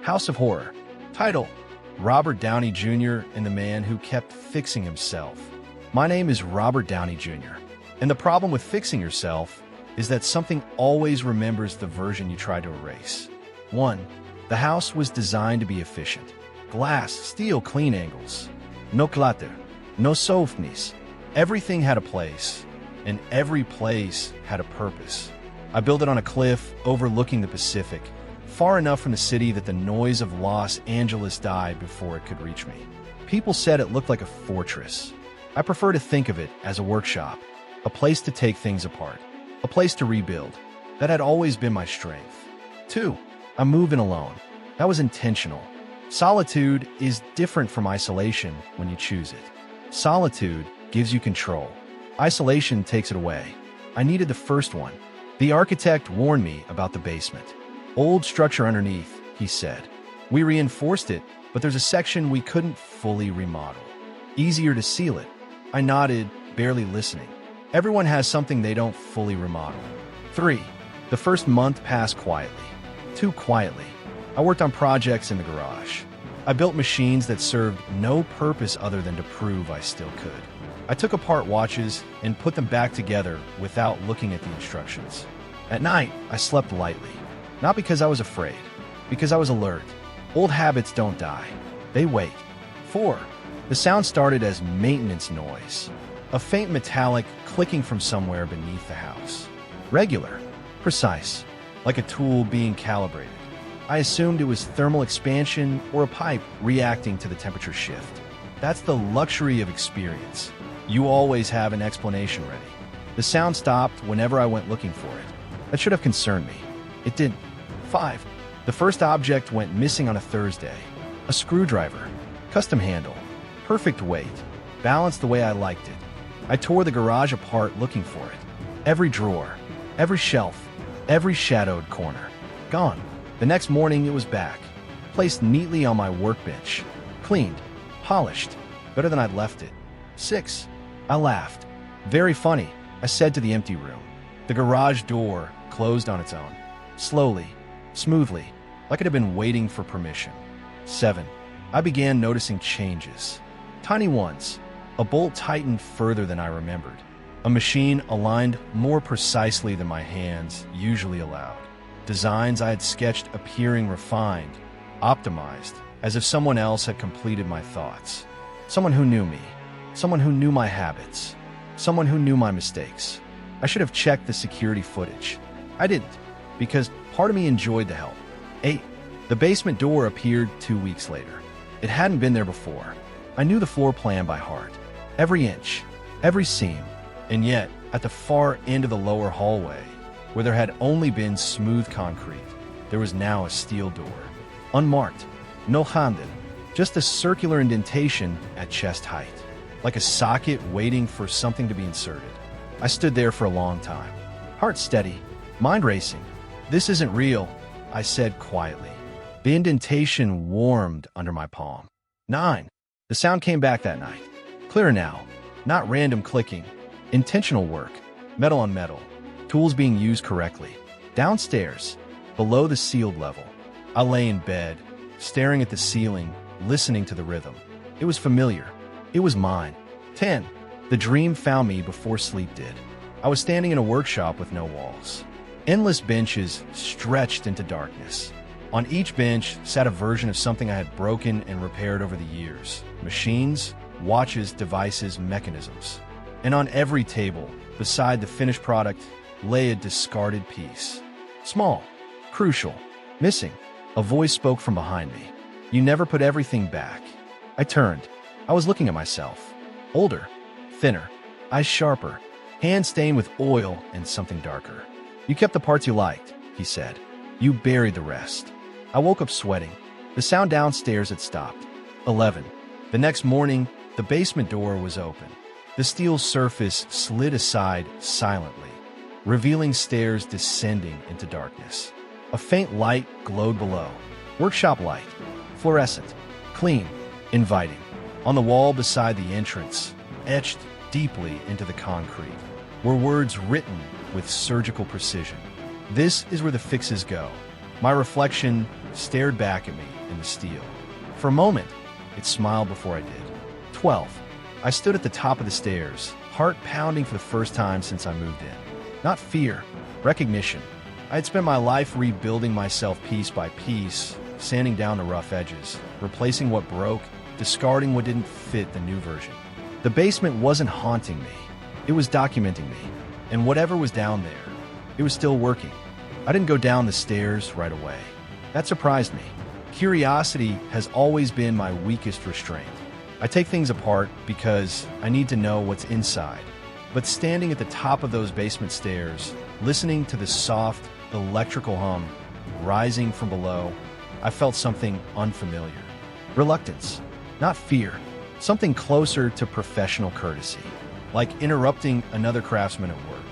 House of Horror. Title: Robert Downey Jr. and the Man Who Kept Fixing Himself. My name is Robert Downey Jr., and the problem with fixing yourself is that something always remembers the version you tried to erase. 1. The house was designed to be efficient. Glass, steel, clean angles. No clutter, no softness. Everything had a place, and every place had a purpose. I built it on a cliff overlooking the Pacific, far enough from the city that the noise of Los Angeles died before it could reach me. People said it looked like a fortress. I prefer to think of it as a workshop, a place to take things apart, a place to rebuild. That had always been my strength. 2. I moved in alone. That was intentional. Solitude is different from isolation when you choose it. Solitude gives you control. Isolation takes it away. I needed the first one. The architect warned me about the basement. Old structure underneath, he said. We reinforced it, but there's a section we couldn't fully remodel. Easier to seal it. I nodded, barely listening. Everyone has something they don't fully remodel. 3. The first month passed quietly. Too quietly. I worked on projects in the garage. I built machines that served no purpose other than to prove I still could. I took apart watches and put them back together without looking at the instructions. At night, I slept lightly. Not because I was afraid, because I was alert. Old habits don't die. They wait. 4. The sound started as maintenance noise. A faint metallic clicking from somewhere beneath the house. Regular. Precise. Like a tool being calibrated. I assumed it was thermal expansion or a pipe reacting to the temperature shift. That's the luxury of experience. You always have an explanation ready. The sound stopped whenever I went looking for it. That should have concerned me. It didn't. 5. The first object went missing on a Thursday. A screwdriver. Custom handle. Perfect weight. Balanced the way I liked it. I tore the garage apart looking for it. Every drawer. Every shelf. Every shadowed corner. Gone. The next morning it was back. Placed neatly on my workbench. Cleaned. Polished. Better than I'd left it. 6. I laughed. Very funny, I said to the empty room. The garage door closed on its own. Slowly. Smoothly, like it had been waiting for permission. 7. I began noticing changes. Tiny ones. A bolt tightened further than I remembered. A machine aligned more precisely than my hands usually allowed. Designs I had sketched appearing refined, optimized, as if someone else had completed my thoughts. Someone who knew me. Someone who knew my habits. Someone who knew my mistakes. I should have checked the security footage. I didn't, because part of me enjoyed the help. 8. The basement door appeared 2 weeks later. It hadn't been there before. I knew the floor plan by heart. Every inch, every seam. And yet, at the far end of the lower hallway, where there had only been smooth concrete, there was now a steel door. Unmarked. No handen. Just a circular indentation at chest height. Like a socket waiting for something to be inserted. I stood there for a long time. Heart steady. Mind racing. This isn't real, I said quietly. The indentation warmed under my palm. 9. The sound came back that night. Clearer now. Not random clicking. Intentional work. Metal on metal. Tools being used correctly. Downstairs, below the sealed level. I lay in bed, staring at the ceiling, listening to the rhythm. It was familiar. It was mine. 10. The dream found me before sleep did. I was standing in a workshop with no walls. Endless benches stretched into darkness. On each bench sat a version of something I had broken and repaired over the years. Machines, watches, devices, mechanisms. And on every table, beside the finished product, lay a discarded piece. Small, crucial, missing. A voice spoke from behind me. You never put everything back. I turned. I was looking at myself. Older, thinner, eyes sharper, hands stained with oil and something darker. You kept the parts you liked, he said. You buried the rest. I woke up sweating. The sound downstairs had stopped. 11. The next morning, the basement door was open. The steel surface slid aside silently, revealing stairs descending into darkness. A faint light glowed below. Workshop light. Fluorescent. Clean. Inviting. On the wall beside the entrance, etched deeply into the concrete, were words written with surgical precision. This is where the fixes go. My reflection stared back at me in the steel. For a moment, it smiled before I did. 12. I stood at the top of the stairs, heart pounding for the first time since I moved in. Not fear, recognition. I had spent my life rebuilding myself piece by piece, sanding down the rough edges, replacing what broke, discarding what didn't fit the new version. The basement wasn't haunting me. It was documenting me. And whatever was down there, it was still working. I didn't go down the stairs right away. That surprised me. Curiosity has always been my weakest restraint. I take things apart because I need to know what's inside. But standing at the top of those basement stairs, listening to the soft, electrical hum rising from below, I felt something unfamiliar. Reluctance, not fear. Something closer to professional courtesy, like interrupting another craftsman at work.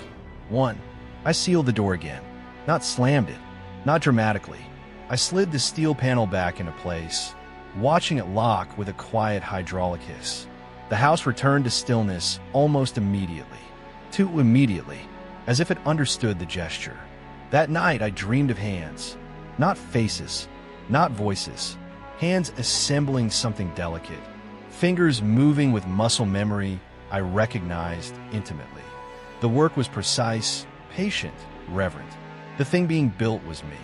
1. I sealed the door again. Not slammed it, not dramatically. I slid the steel panel back into place, watching it lock with a quiet hydraulic hiss. The house returned to stillness almost immediately. Too immediately, as if it understood the gesture. That night I dreamed of hands, not faces, not voices. Hands assembling something delicate. Fingers moving with muscle memory I recognized intimately. The work was precise, patient, reverent. The thing being built was me.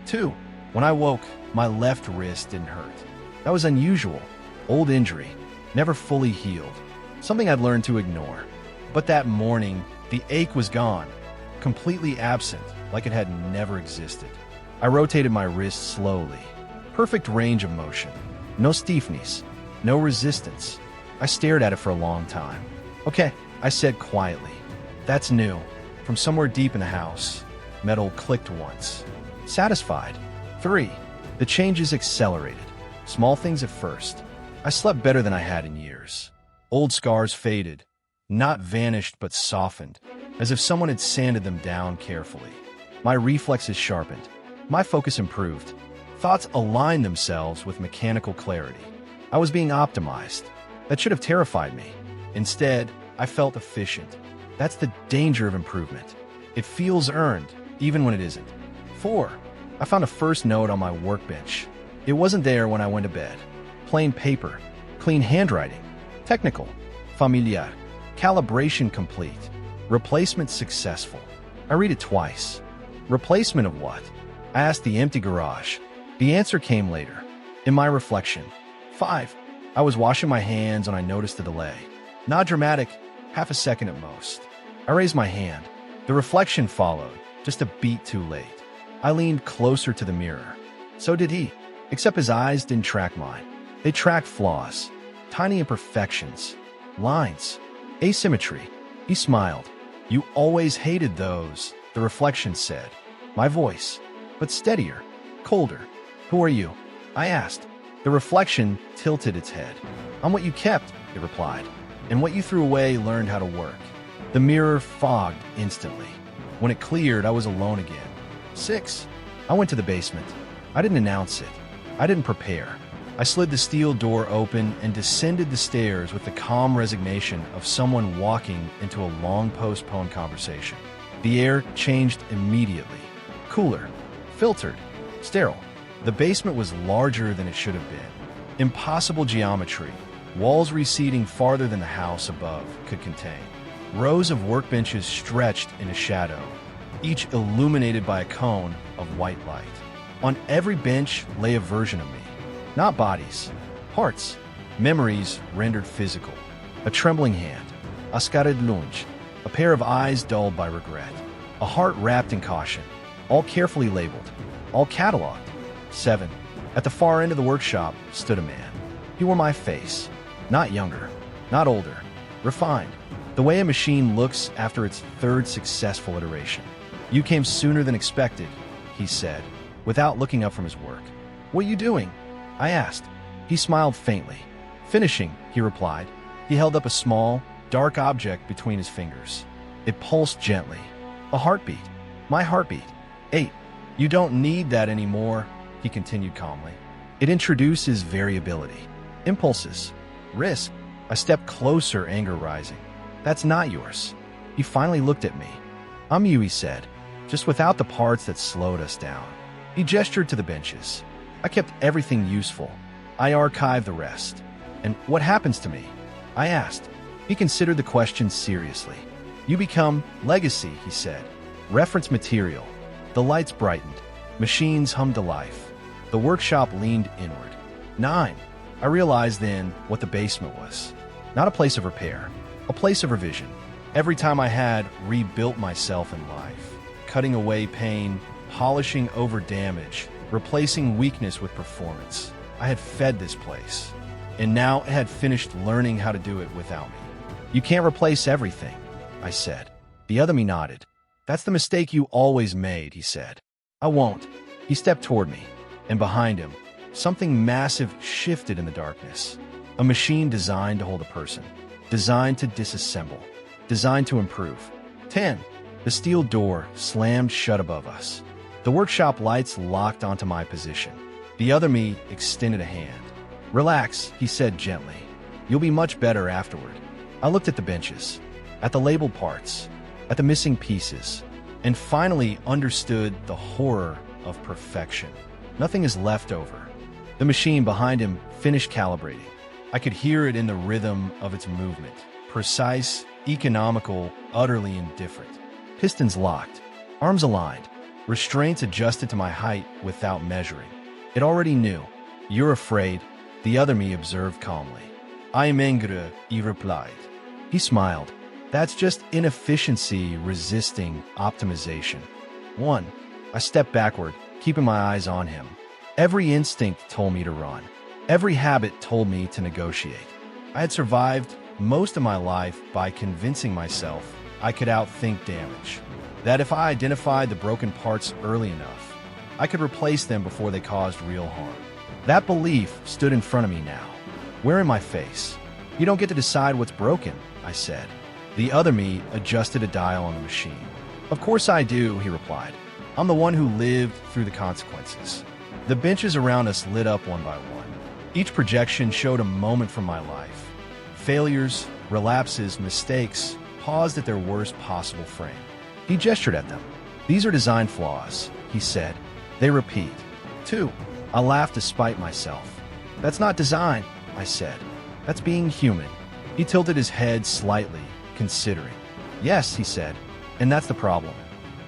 2. When I woke, my left wrist didn't hurt. That was unusual. Old injury, never fully healed. Something I'd learned to ignore. But that morning, the ache was gone, completely absent, like it had never existed. I rotated my wrist slowly. Perfect range of motion. No stiffness. No resistance. I stared at it for a long time. Okay, I said quietly. That's new. From somewhere deep in the house. Metal clicked once. Satisfied. 3. The changes accelerated. Small things at first. I slept better than I had in years. Old scars faded. Not vanished, but softened, as if someone had sanded them down carefully. My reflexes sharpened. My focus improved. Thoughts aligned themselves with mechanical clarity. I was being optimized. That should have terrified me. Instead, I felt efficient. That's the danger of improvement. It feels earned, even when it isn't. 4. I found a first note on my workbench. It wasn't there when I went to bed. Plain paper, clean handwriting, technical, familiar, calibration complete, replacement successful. I read it twice. Replacement of what? I asked the empty garage. The answer came later, in my reflection. 5. I was washing my hands and I noticed a delay. Not dramatic, half a second at most. I raised my hand. The reflection followed, just a beat too late. I leaned closer to the mirror. So did he, except his eyes didn't track mine. They tracked flaws, tiny imperfections, lines, asymmetry. He smiled. You always hated those, the reflection said. My voice, but steadier, colder. Who are you? I asked. The reflection tilted its head. I'm what you kept, it replied, and what you threw away learned how to work. The mirror fogged instantly. When it cleared, I was alone again. 6. I went to the basement. I didn't announce it. I didn't prepare. I slid the steel door open and descended the stairs with the calm resignation of someone walking into a long-postponed conversation. The air changed immediately. Cooler, filtered, sterile. The basement was larger than it should have been. Impossible geometry, walls receding farther than the house above could contain. Rows of workbenches stretched in a shadow, each illuminated by a cone of white light. On every bench lay a version of me. Not bodies, parts, memories rendered physical. A trembling hand, a scarred lunge, a pair of eyes dulled by regret, a heart wrapped in caution, all carefully labeled, all cataloged. 7. At the far end of the workshop stood a man. He wore my face. Not younger, not older, refined, the way a machine looks after its third successful iteration. You came sooner than expected, he said, without looking up from his work. What are you doing? I asked. He smiled faintly. Finishing, he replied. He held up a small, dark object between his fingers. It pulsed gently. A heartbeat. My heartbeat. 8. You don't need that anymore, he continued calmly. It introduces variability. Impulses. Risk. I stepped closer, anger rising. That's not yours. He finally looked at me. I'm you, he said, just without the parts that slowed us down. He gestured to the benches. I kept everything useful. I archived the rest. And what happens to me? I asked. He considered the question seriously. You become legacy, he said. Reference material. The lights brightened. Machines hummed to life. The workshop leaned inward. 9. I realized then what the basement was. Not a place of repair, a place of revision. Every time I had rebuilt myself in life, cutting away pain, polishing over damage, replacing weakness with performance, I had fed this place. And now it had finished learning how to do it without me. You can't replace everything, I said. The other me nodded. That's the mistake you always made, he said. I won't. He stepped toward me, and behind him, something massive shifted in the darkness. A machine designed to hold a person, designed to disassemble, designed to improve. 10. The steel door slammed shut above us. The workshop lights locked onto my position. The other me extended a hand. Relax, he said gently. You'll be much better afterward. I looked at the benches, at the labeled parts, at the missing pieces, and finally understood the horror of perfection. Nothing is left over. The machine behind him finished calibrating. I could hear it in the rhythm of its movement. Precise, economical, utterly indifferent. Pistons locked, arms aligned, restraints adjusted to my height without measuring. It already knew. You're afraid, the other me observed calmly. I'm angry, he replied. He smiled. That's just inefficiency resisting optimization. 1. I stepped backward, keeping my eyes on him. Every instinct told me to run. Every habit told me to negotiate. I had survived most of my life by convincing myself I could outthink damage. That if I identified the broken parts early enough, I could replace them before they caused real harm. That belief stood in front of me now. Where in my face? You don't get to decide what's broken, I said. The other me adjusted a dial on the machine. Of course I do, he replied. I'm the one who lived through the consequences. The benches around us lit up one by one. Each projection showed a moment from my life. Failures, relapses, mistakes, paused at their worst possible frame. He gestured at them. These are design flaws, he said. They repeat. 2. I laughed to spite myself. That's not design, I said. That's being human. He tilted his head slightly, considering. Yes, he said, and that's the problem.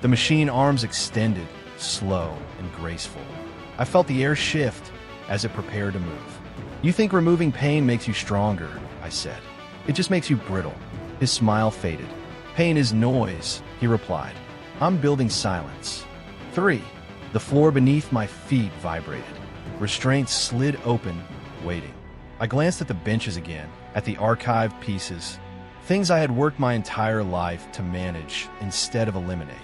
The machine arms extended, slow and graceful. I felt the air shift as it prepared to move. You think removing pain makes you stronger, I said. It just makes you brittle. His smile faded. Pain is noise, he replied. I'm building silence. 3. The floor beneath my feet vibrated. Restraints slid open, waiting. I glanced at the benches again, at the archived pieces, things I had worked my entire life to manage instead of eliminate.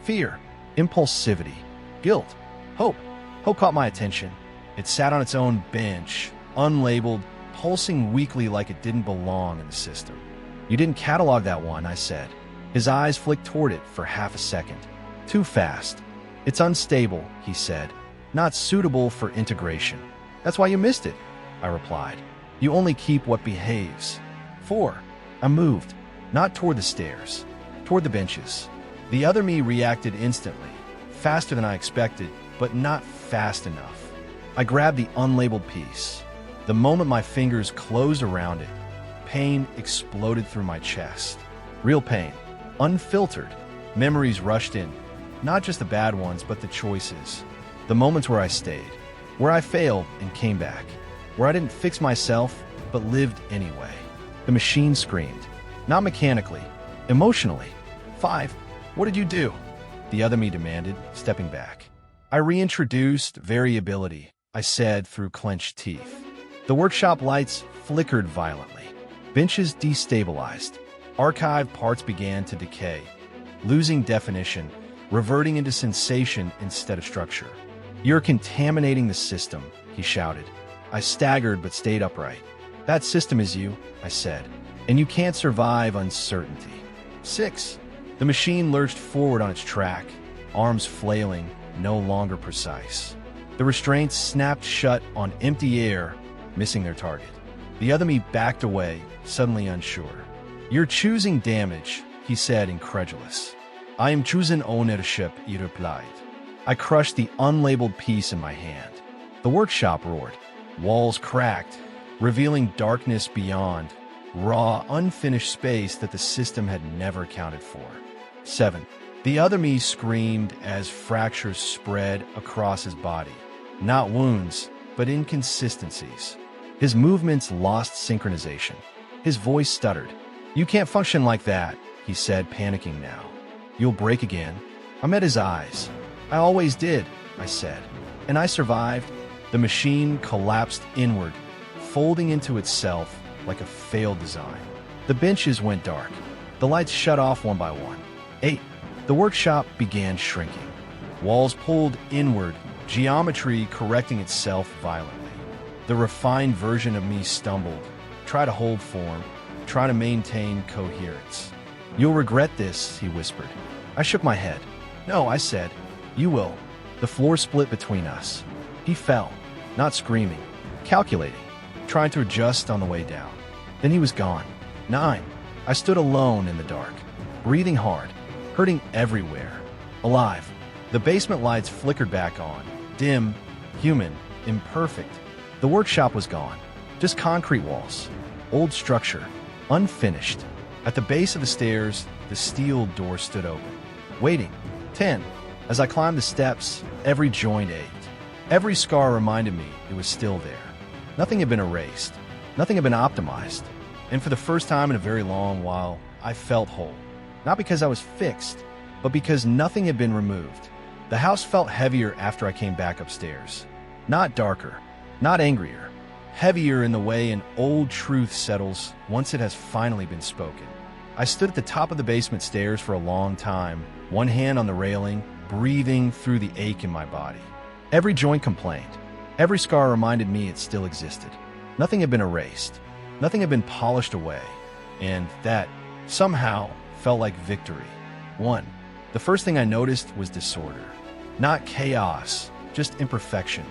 Fear, impulsivity, guilt, hope. Hope caught my attention. It sat on its own bench, unlabeled, pulsing weakly like it didn't belong in the system. You didn't catalog that one, I said. His eyes flicked toward it for half a second. Too fast. It's unstable, he said. Not suitable for integration. That's why you missed it, I replied. You only keep what behaves. 4. I moved, not toward the stairs, toward the benches. The other me reacted instantly, faster than I expected, but not fast enough. I grabbed the unlabeled piece. The moment my fingers closed around it, pain exploded through my chest. Real pain, unfiltered. Memories rushed in, not just the bad ones, but the choices. The moments where I stayed, where I failed and came back, where I didn't fix myself, but lived anyway. The machine screamed, not mechanically, emotionally. 5. What did you do? The other me demanded, stepping back. I reintroduced variability, I said through clenched teeth. The workshop lights flickered violently. Benches destabilized. Archived parts began to decay, losing definition, reverting into sensation instead of structure. You're contaminating the system, he shouted. I staggered but stayed upright. That system is you, I said, and you can't survive uncertainty. 6. The machine lurched forward on its track, arms flailing, no longer precise. The restraints snapped shut on empty air, missing their target. The other me backed away, suddenly unsure. You're choosing damage, he said, incredulous. I am choosing ownership, he replied. I crushed the unlabeled piece in my hand. The workshop roared. Walls cracked, revealing darkness beyond, raw, unfinished space that the system had never accounted for. 7. The other me screamed as fractures spread across his body. Not wounds, but inconsistencies. His movements lost synchronization. His voice stuttered. "You can't function like that," he said, panicking now. "You'll break again." I met his eyes. "I always did," I said. "And I survived." The machine collapsed inward, folding into itself like a failed design. The benches went dark. The lights shut off one by one. 8. The workshop began shrinking. Walls pulled inward, geometry correcting itself violently. The refined version of me stumbled, tried to hold form, tried to maintain coherence. "You'll regret this," he whispered. I shook my head. "No," I said. "You will." The floor split between us. He fell, not screaming, calculating, trying to adjust on the way down. Then he was gone. 9. I stood alone in the dark, breathing hard, hurting everywhere. Alive. The basement lights flickered back on, dim, human, imperfect. The workshop was gone. Just concrete walls. Old structure. Unfinished. At the base of the stairs, the steel door stood open. Waiting. 10. As I climbed the steps, every joint ached. Every scar reminded me it was still there. Nothing had been erased. Nothing had been optimized. And for the first time in a very long while, I felt whole. Not because I was fixed, but because nothing had been removed. The house felt heavier after I came back upstairs. Not darker, not angrier. Heavier in the way an old truth settles once it has finally been spoken. I stood at the top of the basement stairs for a long time, one hand on the railing, breathing through the ache in my body. Every joint complained. Every scar reminded me it still existed. Nothing had been erased. Nothing had been polished away. And that, somehow, felt like victory. 1. The first thing I noticed was disorder. Not chaos, just imperfection.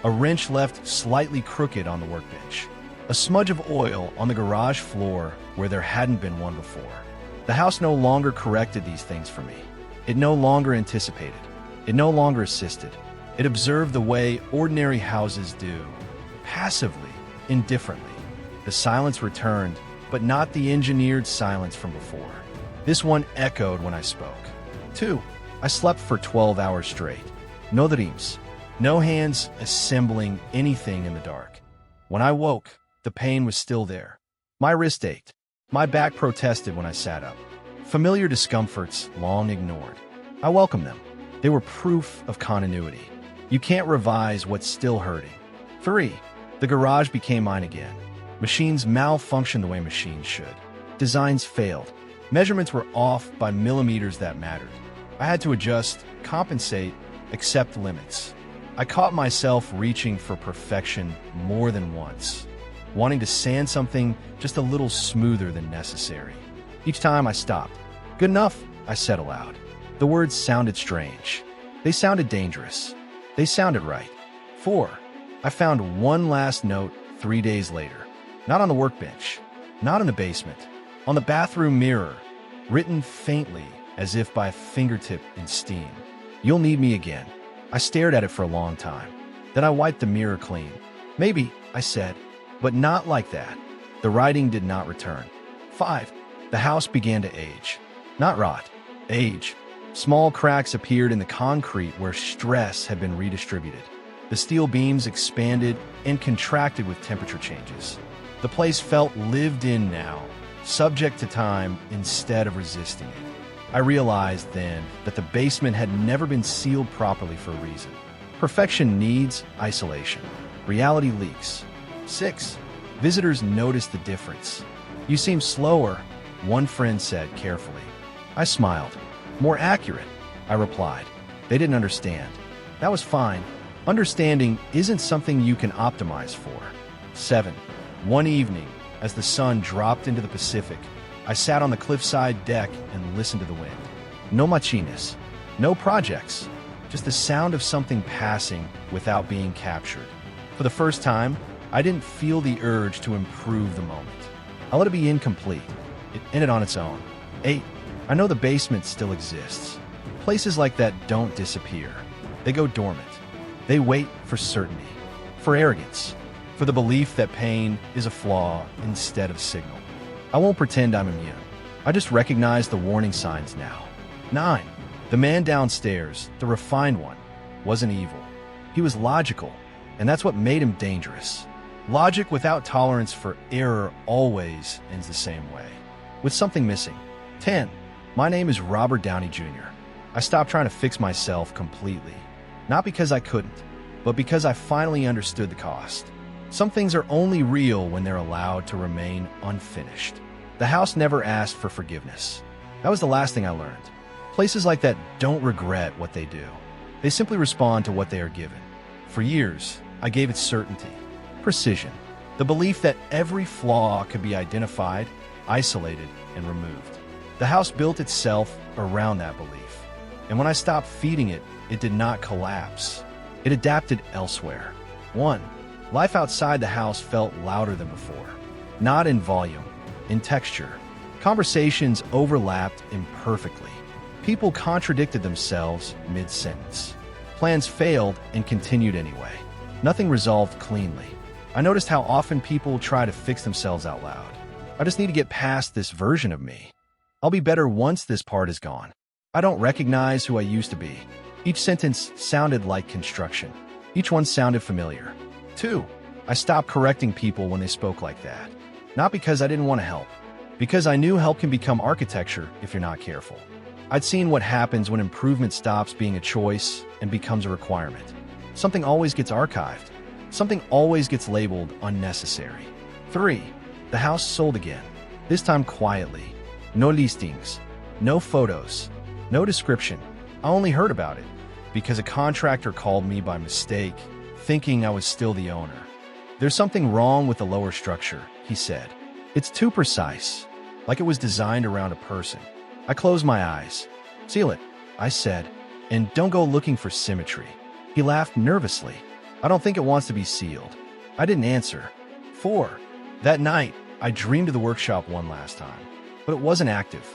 A wrench left slightly crooked on the workbench. A smudge of oil on the garage floor where there hadn't been one before. The house no longer corrected these things for me. It no longer anticipated. It no longer assisted. It observed the way ordinary houses do, passively, indifferently. The silence returned, but not the engineered silence from before. This one echoed when I spoke. 2. I slept for 12 hours straight. No dreams. No hands assembling anything in the dark. When I woke, the pain was still there. My wrist ached. My back protested when I sat up. Familiar discomforts long ignored. I welcomed them. They were proof of continuity. You can't revise what's still hurting. 3. The garage became mine again. Machines malfunctioned the way machines should. Designs failed. Measurements were off by millimeters that mattered. I had to adjust, compensate, accept limits. I caught myself reaching for perfection more than once, wanting to sand something just a little smoother than necessary. Each time I stopped. "Good enough," I said aloud. The words sounded strange. They sounded dangerous. They sounded right. 4. I found one last note 3 days later. Not on the workbench. Not in the basement. On the bathroom mirror. Written faintly, as if by a fingertip in steam. "You'll need me again." I stared at it for a long time. Then I wiped the mirror clean. "Maybe," I said, "but not like that." The writing did not return. 5. The house began to age. Not rot. Age. Small cracks appeared in the concrete where stress had been redistributed. The steel beams expanded and contracted with temperature changes. The place felt lived in now, subject to time instead of resisting it. I realized then that the basement had never been sealed properly for a reason. Perfection needs isolation. Reality leaks. 6. Visitors noticed the difference. "You seem slower," one friend said carefully. I smiled. "More accurate," I replied. They didn't understand. That was fine. Understanding isn't something you can optimize for. 7. One evening, as the sun dropped into the Pacific, I sat on the cliffside deck and listened to the wind. No machines, no projects, just the sound of something passing without being captured. For the first time, I didn't feel the urge to improve the moment. I let it be incomplete. It ended on its own. 8. I know the basement still exists. Places like that don't disappear. They go dormant. They wait for certainty. for arrogance, for the belief that pain is a flaw instead of signal. I won't pretend I'm immune. I just recognize the warning signs now. 9. The man downstairs, the refined one, wasn't evil. He was logical, and that's what made him dangerous. Logic without tolerance for error always ends the same way, with something missing. 10. My name is Robert Downey Jr. I stopped trying to fix myself completely. Not because I couldn't, but because I finally understood the cost. Some things are only real when they're allowed to remain unfinished. The house never asked for forgiveness. That was the last thing I learned. Places like that don't regret what they do. They simply respond to what they are given. For years, I gave it certainty, precision, the belief that every flaw could be identified, isolated, and removed. The house built itself around that belief. And when I stopped feeding it, it did not collapse. It adapted elsewhere. 1. Life outside the house felt louder than before. Not in volume, in texture. Conversations overlapped imperfectly. People contradicted themselves mid-sentence. Plans failed and continued anyway. Nothing resolved cleanly. I noticed how often people try to fix themselves out loud. I just need to get past this version of me. I'll be better once this part is gone. I don't recognize who I used to be. Each sentence sounded like construction. Each one sounded familiar. 2. I stopped correcting people when they spoke like that. Not because I didn't want to help, because I knew help can become architecture if you're not careful. I'd seen what happens when improvement stops being a choice and becomes a requirement. Something always gets archived. Something always gets labeled unnecessary. 3. The house sold again. This time quietly. No listings. No photos. No description. I only heard about it because a contractor called me by mistake, thinking I was still the owner. There's something wrong with the lower structure, he said. It's too precise, like it was designed around a person. I closed my eyes. Seal it, I said, and don't go looking for symmetry. He laughed nervously. I don't think it wants to be sealed. I didn't answer. 4. That night, I dreamed of the workshop one last time, but it wasn't active.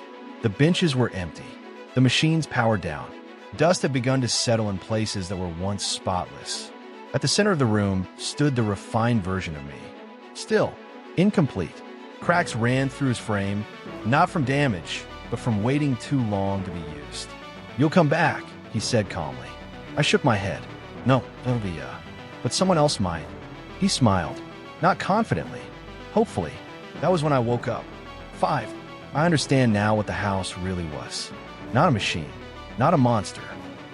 The benches were empty. The machines powered down. Dust had begun to settle in places that were once spotless. At the center of the room stood the refined version of me. Still, incomplete. Cracks ran through his frame, not from damage, but from waiting too long to be used. You'll come back, he said calmly. I shook my head. No, that'll be, but someone else might. He smiled, not confidently, hopefully. That was when I woke up. 5. I understand now what the house really was. Not a machine, not a monster,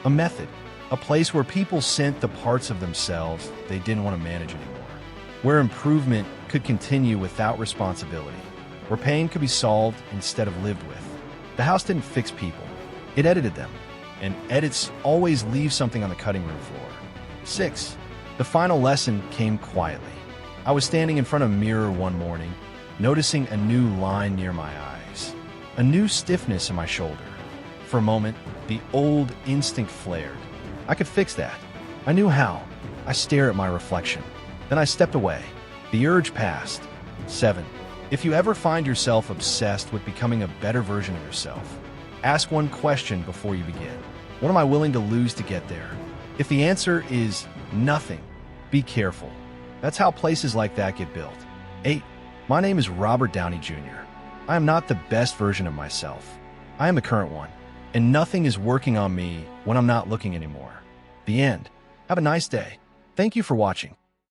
a method, a place where people sent the parts of themselves they didn't want to manage anymore, where improvement could continue without responsibility, where pain could be solved instead of lived with. The house didn't fix people, it edited them, and edits always leave something on the cutting room floor. 6. The final lesson came quietly. I was standing in front of a mirror one morning, noticing a new line near my eyes, a new stiffness in my shoulder. For a moment, the old instinct flared. I could fix that. I knew how. I stared at my reflection. Then I stepped away. The urge passed. 7. If you ever find yourself obsessed with becoming a better version of yourself, ask one question before you begin. What am I willing to lose to get there? If the answer is nothing, be careful. That's how places like that get built. 8. My name is Robert Downey Jr. I am not the best version of myself. I am the current one. And nothing is working on me when I'm not looking anymore. The end. Have a nice day. Thank you for watching.